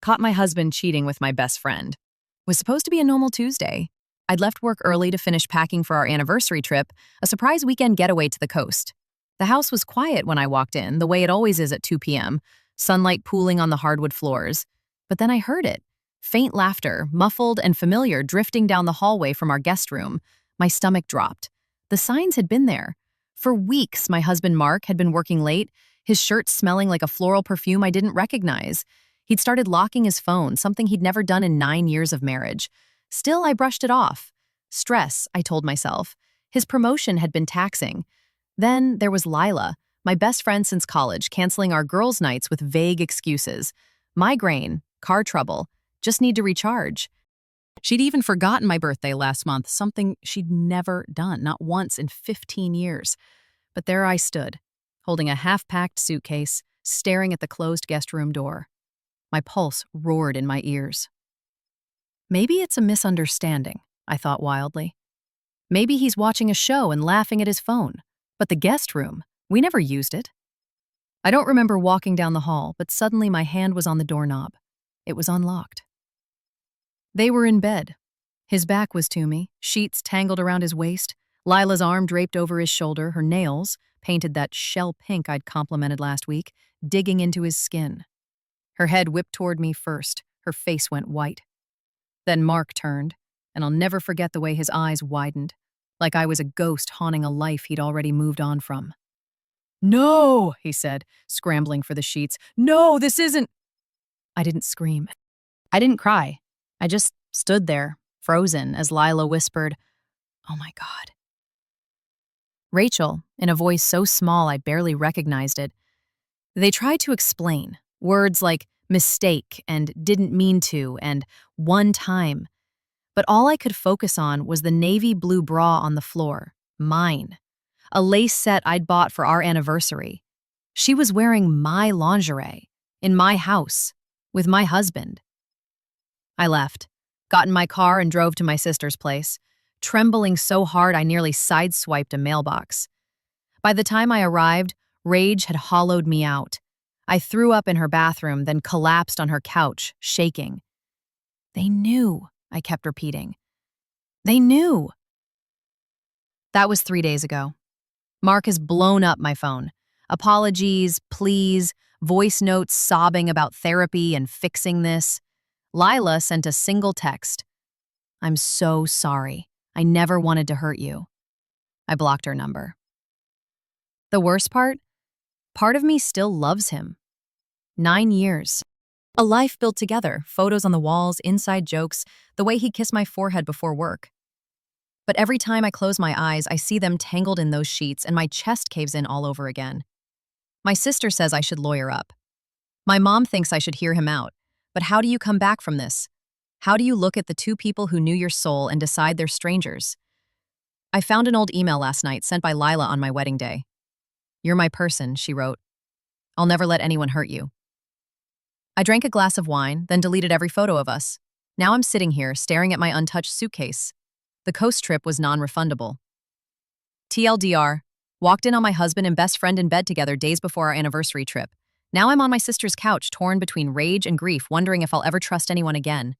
caught my husband cheating with my best friend. It was supposed to be a normal Tuesday. I'd left work early to finish packing for our anniversary trip, a surprise weekend getaway to the coast. The house was quiet when I walked in, the way it always is at 2 p.m., sunlight pooling on the hardwood floors. But then I heard it. Faint laughter, muffled and familiar, drifting down the hallway from our guest room. My stomach dropped. The signs had been there. For weeks, my husband Mark had been working late, his shirt smelling like a floral perfume I didn't recognize. He'd started locking his phone, something he'd never done in 9 years of marriage. Still, I brushed it off. Stress, I told myself. His promotion had been taxing. Then there was Lila, my best friend since college, canceling our girls' nights with vague excuses. Migraine, car trouble, just need to recharge. She'd even forgotten my birthday last month, something she'd never done, not once in 15 years. But there I stood, holding a half-packed suitcase, staring at the closed guest room door. My pulse roared in my ears. Maybe it's a misunderstanding, I thought wildly. Maybe he's watching a show and laughing at his phone. But the guest room, we never used it. I don't remember walking down the hall, but suddenly my hand was on the doorknob. It was unlocked. They were in bed. His back was to me, sheets tangled around his waist, Lila's arm draped over his shoulder, her nails, painted that shell pink I'd complimented last week, digging into his skin. Her head whipped toward me first, her face went white. Then Mark turned, and I'll never forget the way his eyes widened, like I was a ghost haunting a life he'd already moved on from. "No," he said, scrambling for the sheets. "No, this isn't—" I didn't scream. I didn't cry. I just stood there, frozen, as Lila whispered, "Oh my God." Rachel, in a voice so small I barely recognized it. They tried to explain, words like mistake and didn't mean to and one time. But all I could focus on was the navy blue bra on the floor, mine. A lace set I'd bought for our anniversary. She was wearing my lingerie, in my house, with my husband. I left, got in my car and drove to my sister's place, trembling so hard I nearly sideswiped a mailbox. By the time I arrived, rage had hollowed me out. I threw up in her bathroom, then collapsed on her couch, shaking. They knew, I kept repeating. They knew. That was 3 days ago. Mark has blown up my phone. Apologies, pleas, voice notes sobbing about therapy and fixing this. Lila sent a single text. "I'm so sorry. I never wanted to hurt you." I blocked her number. The worst part of me still loves him. 9 years. A life built together, photos on the walls, inside jokes, the way he kissed my forehead before work. But every time I close my eyes, I see them tangled in those sheets and my chest caves in all over again. My sister says I should lawyer up. My mom thinks I should hear him out. But how do you come back from this? How do you look at the two people who knew your soul and decide they're strangers? I found an old email last night sent by Lila on my wedding day. "You're my person," she wrote. "I'll never let anyone hurt you." I drank a glass of wine, then deleted every photo of us. Now I'm sitting here, staring at my untouched suitcase. The coast trip was non-refundable. TLDR, walked in on my husband and best friend in bed together days before our anniversary trip. Now I'm on my sister's couch, torn between rage and grief, wondering if I'll ever trust anyone again.